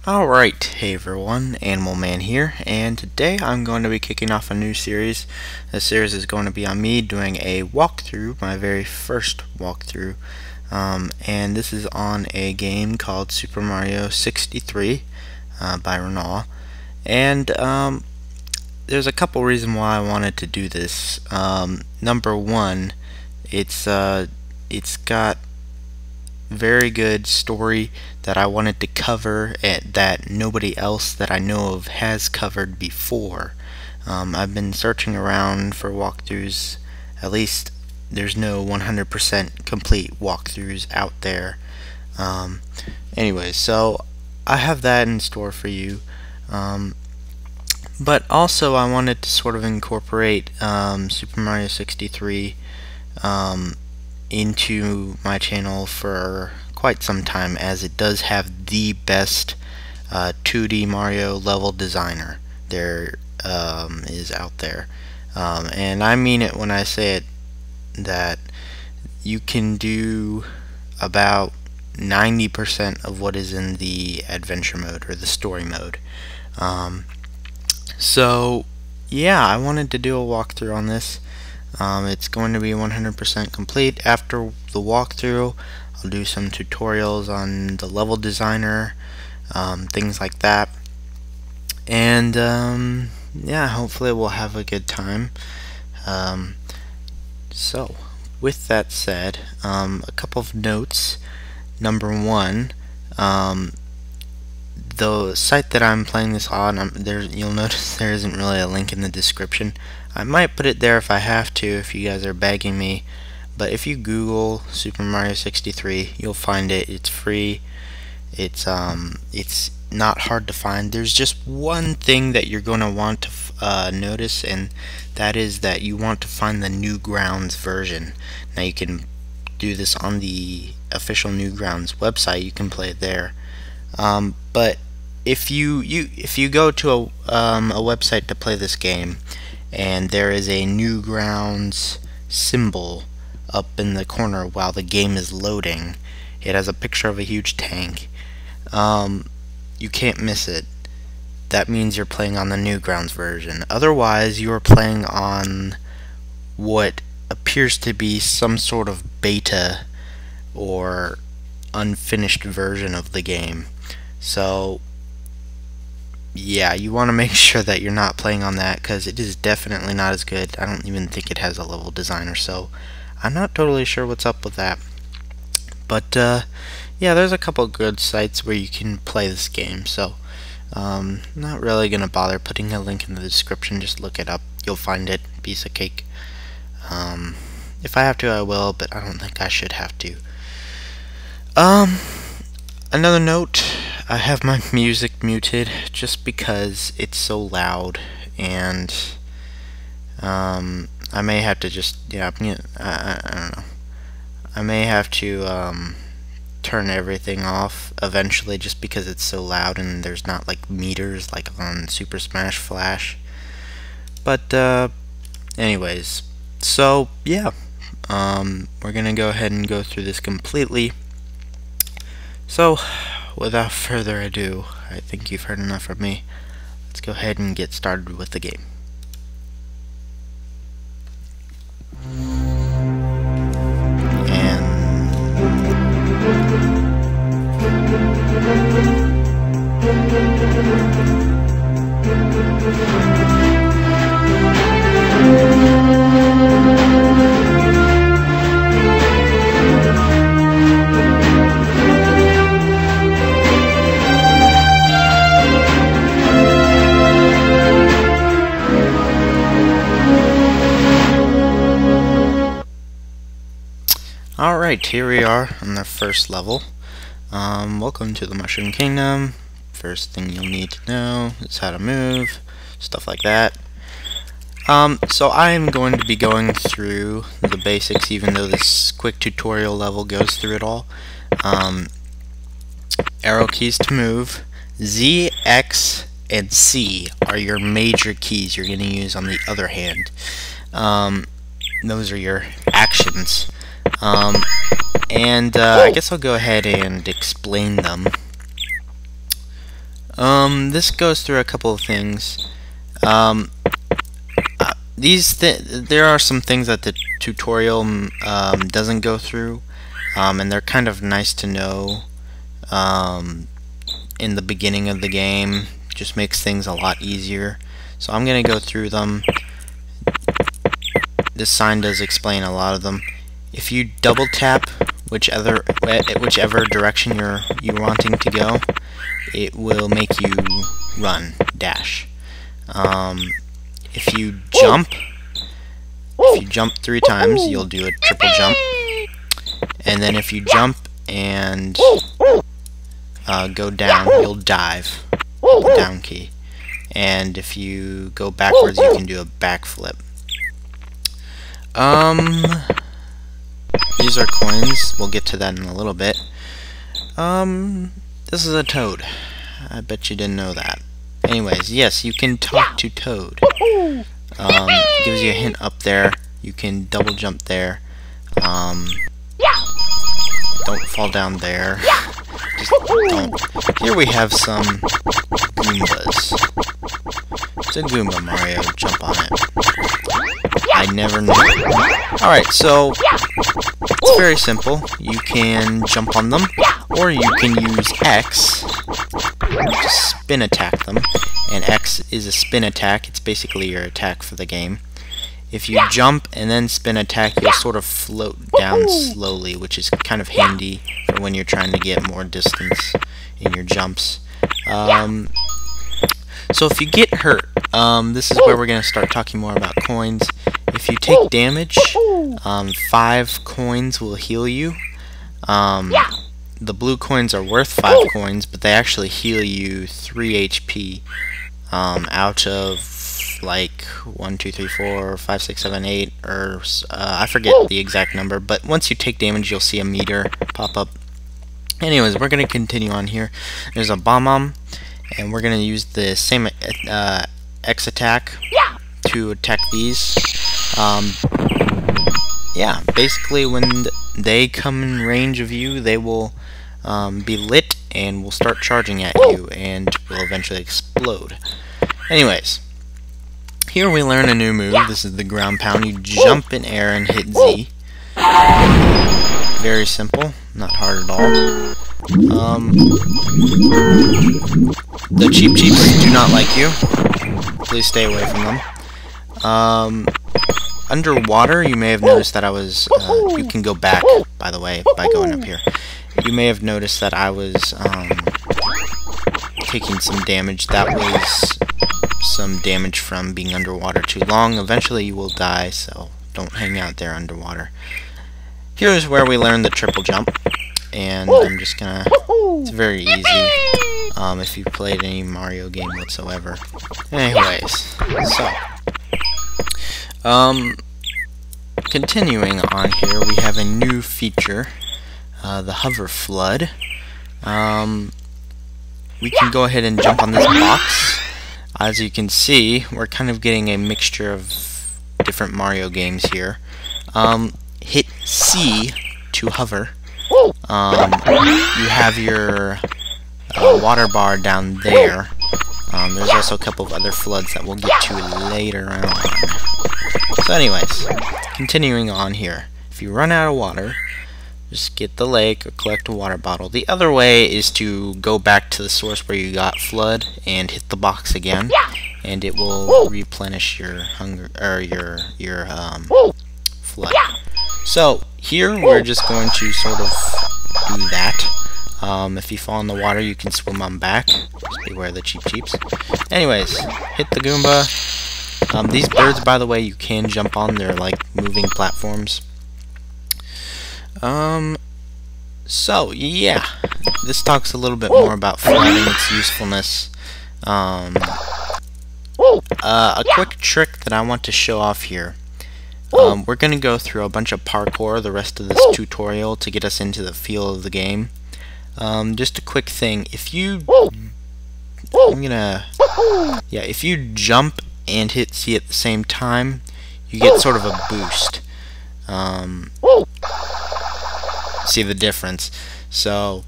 Alright, hey everyone, Animal Man here, and today I'm going to be kicking off a new series. This series is going to be on me doing a walkthrough, my very first walkthrough, and this is on a game called Super Mario 63 by Renault. And there's a couple reasons why I wanted to do this. Number one, it's got very good story that I wanted to cover that nobody else that I know of has covered before. I've been searching around for walkthroughs. At least there's no 100% complete walkthroughs out there. Anyway, so I have that in store for you. But also I wanted to sort of incorporate Super Mario 63 into my channel for quite some time, as it does have the best 2D Mario level designer there is out there. And I mean it when I say it, that you can do about 90% of what is in the adventure mode or the story mode. So yeah, I wanted to do a walkthrough on this. It's going to be 100% complete. After the walkthrough, I'll do some tutorials on the level designer, things like that. And yeah, hopefully we'll have a good time. So, with that said, a couple of notes. Number one, the site that I'm playing this on, you'll notice there isn't really a link in the description. I might put it there if I have to, if you guys are begging me. But if you Google Super Mario 63, you'll find it. It's free. It's not hard to find. There's just one thing that you're going to want to notice, and that is that you want to find the Newgrounds version. Now you can do this on the official Newgrounds website. You can play it there. But if you go to a website to play this game, and there is a Newgrounds symbol up in the corner while the game is loading, it has a picture of a huge tank. You can't miss it. That means you're playing on the Newgrounds version. Otherwise, you are playing on what appears to be some sort of beta or unfinished version of the game. So yeah, you want to make sure that you're not playing on that, because it is definitely not as good. I don't even think it has a level designer, so I'm not totally sure what's up with that. But yeah, there's a couple good sites where you can play this game, so not really gonna bother putting a link in the description. Just look it up, you'll find it. Piece of cake. If I have to, I will, but I don't think I should have to. Another note, I have my music muted just because it's so loud, and I may have to just, yeah, I don't know. I may have to turn everything off eventually, just because it's so loud and there's not like meters like on Super Smash Flash. But anyways, so yeah, we're gonna go ahead and go through this completely. So without further ado, I think you've heard enough from me. Let's go ahead and get started with the game. Alright, here we are on the first level. Welcome to the Mushroom Kingdom. First thing you'll need to know is how to move, stuff like that. So I am going to be going through the basics, even though this quick tutorial level goes through it all. Arrow keys to move. Z, X, and C are your major keys you're going to use on the other hand. Those are your actions. I guess I'll go ahead and explain them. This goes through a couple of things. There are some things that the tutorial doesn't go through, and they're kind of nice to know in the beginning of the game. Just makes things a lot easier. So I'm gonna go through them. This sign does explain a lot of them. If you double tap whichever direction you're wanting to go, it will make you run, dash. If you jump 3 times, you'll do a triple jump. And then if you jump and go down, you'll dive, the down key. And if you go backwards, you can do a backflip. These are coins. We'll get to that in a little bit. This is a toad. I bet you didn't know that. Anyways, yes, you can talk to Toad. Gives you a hint up there. You can double jump there. Don't fall down there. Just don't. Here we have some Goombas. It's a Goomba, Mario. Jump on it. I never knew. Alright, so it's very simple. You can jump on them, or you can use X to spin attack them. And X is a spin attack. It's basically your attack for the game. If you jump and then spin attack, you'll sort of float down slowly, which is kind of handy for when you're trying to get more distance in your jumps. So if you get hurt, this is where we're going to start talking more about coins. If you take damage, 5 coins will heal you. The blue coins are worth 5 coins, but they actually heal you 3 HP out of like 1, 2, 3, 4, 5, 6, 7, 8, or I forget the exact number, but once you take damage, you'll see a meter pop up. Anyways, we're going to continue on here. There's a bomb, and we're going to use the same X attack to attack these. Yeah, basically when they come in range of you, they will be lit and will start charging at you and will eventually explode. Anyways, here we learn a new move. This is the ground pound. You jump in air and hit Z. Very simple, not hard at all. The Cheep Cheeps do not like you. Please stay away from them. Underwater, you may have noticed that I was, you can go back, by the way, by going up here. You may have noticed that I was taking some damage. That was some damage from being underwater too long. Eventually you will die, so don't hang out there underwater. Here's where we learn the triple jump, and I'm just gonna, it's very easy if you've played any Mario game whatsoever. Anyways, so continuing on here, we have a new feature, the hover flood. We can go ahead and jump on this box. As you can see, we're kind of getting a mixture of different Mario games here. Hit C to hover. You have your water bar down there. There's also a couple of other floods that we'll get to later on. So anyways, continuing on here. If you run out of water, just get the lake or collect a water bottle. The other way is to go back to the source where you got flood and hit the box again, and it will replenish your hunger or your flood. So here we're just going to sort of do that. If you fall in the water, you can swim on back. Just beware the Cheep Cheeps. Anyways, hit the Goomba. These birds, by the way, you can jump on. They're like moving platforms. So yeah, this talks a little bit more about flood and its usefulness. A quick trick that I want to show off here. We're going to go through a bunch of parkour the rest of this tutorial to get us into the feel of the game. Just a quick thing, if you if you jump and hit C at the same time, you get sort of a boost. See the difference? So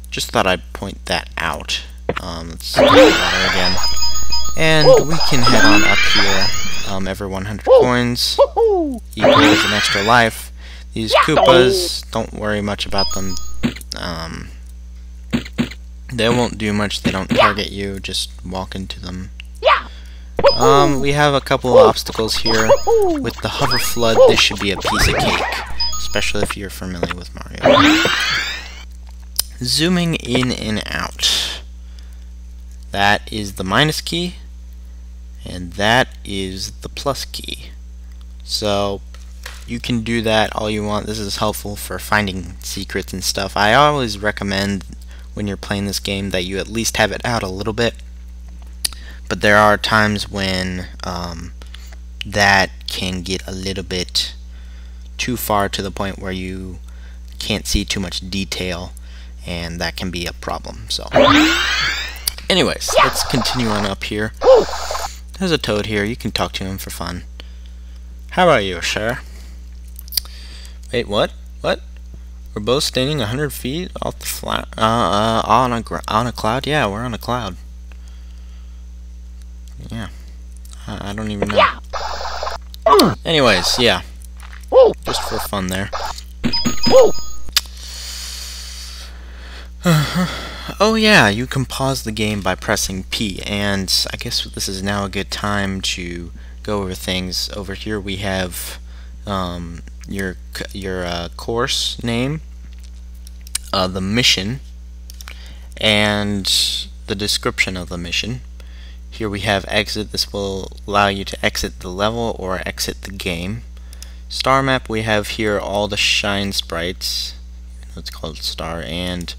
just thought I'd point that out. Let's get water again. And we can head on up here. Every 100 coins equals an extra life. These Koopas, don't worry much about them. They won't do much. They don't target you. Just walk into them. We have a couple of obstacles here. With the hover flood, this should be a piece of cake, especially if you're familiar with Mario. Zooming in and out. That is the minus key, and that is the plus key. So you can do that all you want. This is helpful for finding secrets and stuff. I always recommend when you're playing this game that you at least have it out a little bit. But there are times when that can get a little bit too far to the point where you can't see too much detail, and that can be a problem. So anyways, let's continue on up here. There's a toad here. You can talk to him for fun. How are you, sir? Wait, what? What? We're both standing 100 feet off the flat, on a cloud? Yeah, we're on a cloud. Yeah. I don't even know. Anyways, yeah. Just for fun there. Oh yeah, you can pause the game by pressing P, and I guess this is now a good time to go over things. Over here we have your course name, the mission, and the description of the mission. Here we have exit. This will allow you to exit the level or exit the game. Star map, we have here all the shine sprites, it's called star, and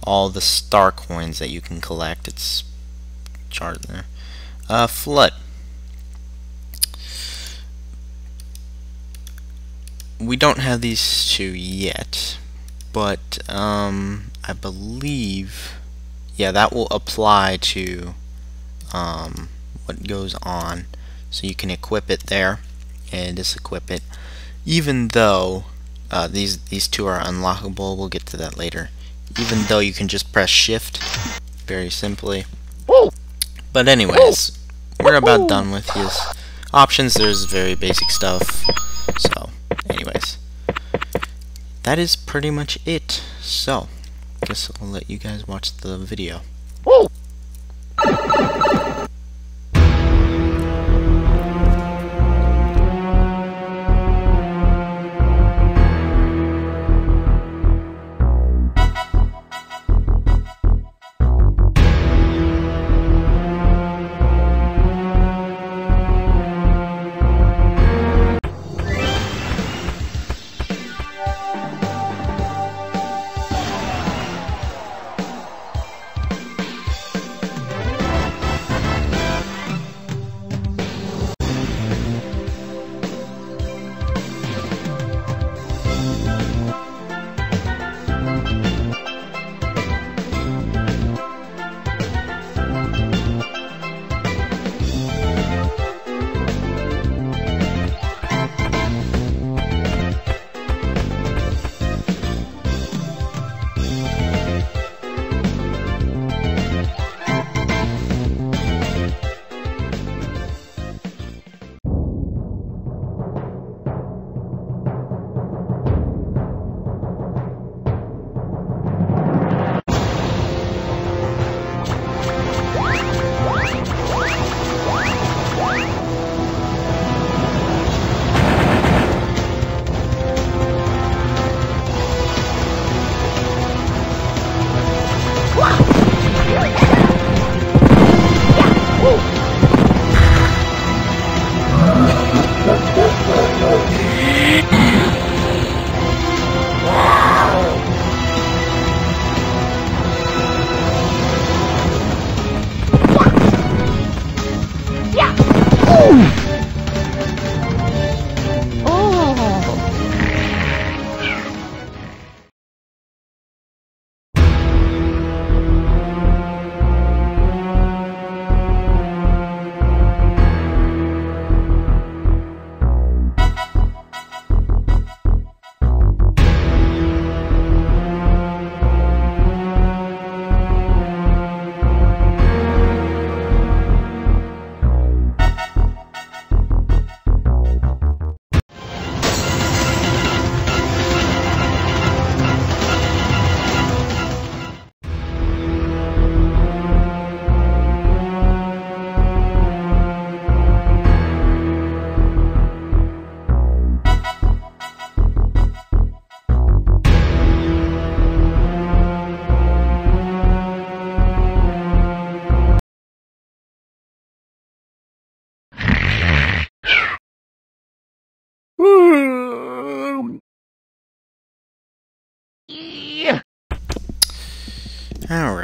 all the star coins that you can collect. It's chart there. Flood. We don't have these two yet, but I believe, yeah, that will apply to what goes on, so you can equip it there and disequip it, even though these two are unlockable. We'll get to that later, even though you can just press shift very simply. But anyways, we're about done with his options. There's very basic stuff. So anyways, that is pretty much it. So I guess I'll let you guys watch the video.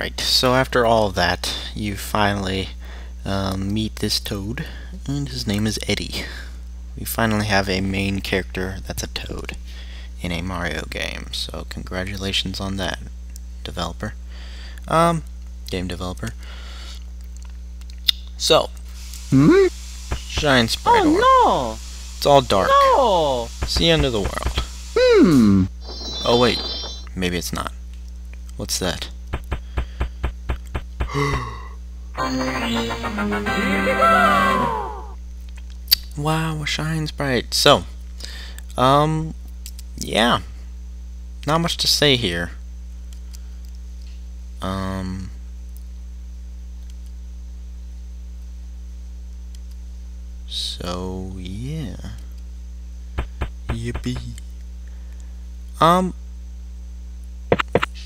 Alright, so after all of that, you finally meet this toad, and his name is Eddie. We finally have a main character that's a toad in a Mario game, so congratulations on that, developer. Game developer. So, Shine Sprite Orb. No! It's all dark. No! It's the end of the world. Oh wait, maybe it's not. What's that? Wow, a Shine Sprite. So, yeah. Not much to say here. So, yeah. Yippee.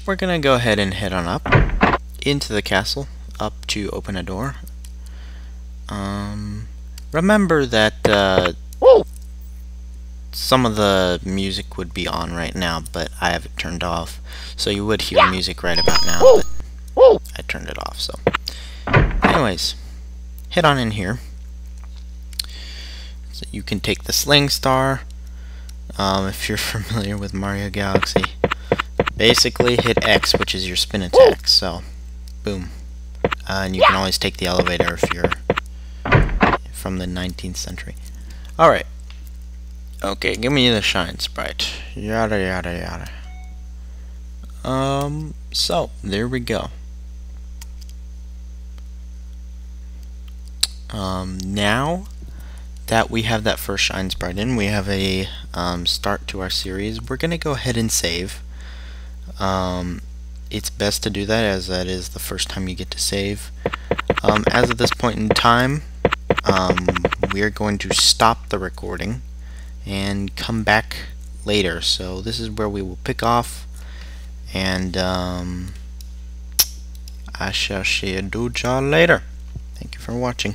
We're gonna go ahead and head on up into the castle, up to open a door. Remember that, some of the music would be on right now, but I have it turned off. So you would hear music right about now, but I turned it off, so. Anyways, head on in here. So you can take the Sling Star, if you're familiar with Mario Galaxy. Basically, hit X, which is your spin attack, so, boom. And you can always take the elevator if you're from the 19th century. Alright. Okay, give me the Shine Sprite. Yada yada yada. So, there we go. Now that we have that first Shine Sprite in, we have a start to our series. We're gonna go ahead and save. It's best to do that as that is the first time you get to save. As of this point in time, we are going to stop the recording and come back later. So this is where we will pick off, and I shall see you later. Thank you for watching.